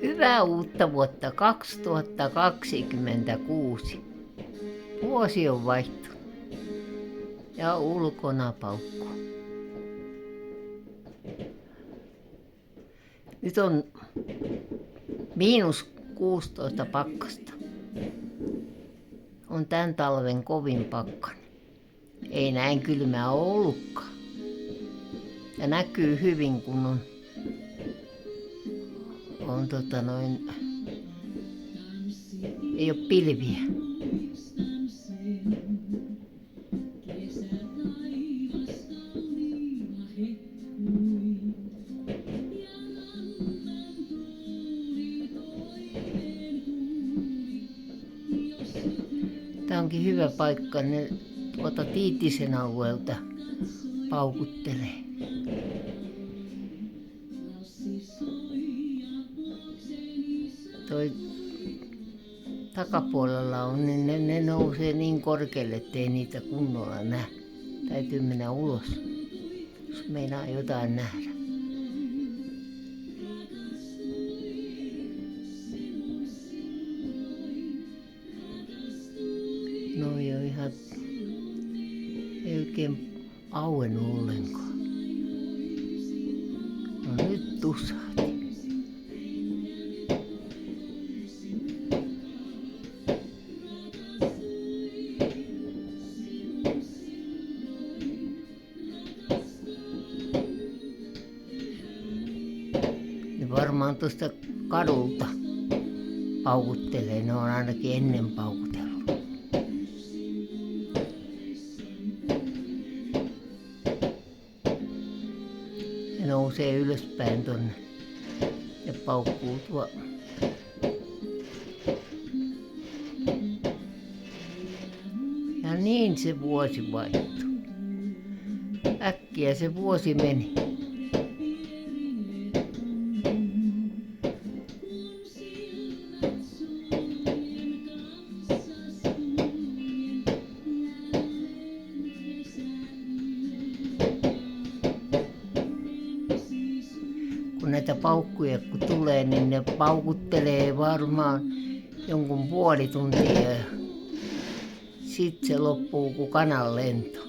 Hyvää uutta vuotta 2026. Vuosi on vaihtunut ja ulkona paukkuu. Nyt on -16 pakkasta. On tämän talven kovin pakkanen. Ei näin kylmää ole ollutkaan. Ja näkyy hyvin, kun on ei ole pilviä. Tämä onkin hyvä paikka, ne Tiitisen alueelta paukuttelee. Toi takapuolella on, niin ne nousee niin korkealle, ettei niitä kunnolla näe. Täytyy mennä ulos, jos meinaa jotain nähdä. No ei ole ihan, ei oikein auennut ollenkaan. No nyt tussahti. Ne varmaan tuosta kadulta paukuttelee, ne on ainakin ennen paukutellut. Ne nousee ylöspäin tonne ja paukkuu tuo. Ja niin se vuosi vaihtui. Äkkiä se vuosi meni. Kun näitä paukkuja kun tulee, niin ne paukuttelee varmaan jonkun puoli tuntia ja sitten se loppuu kuin kanan lento.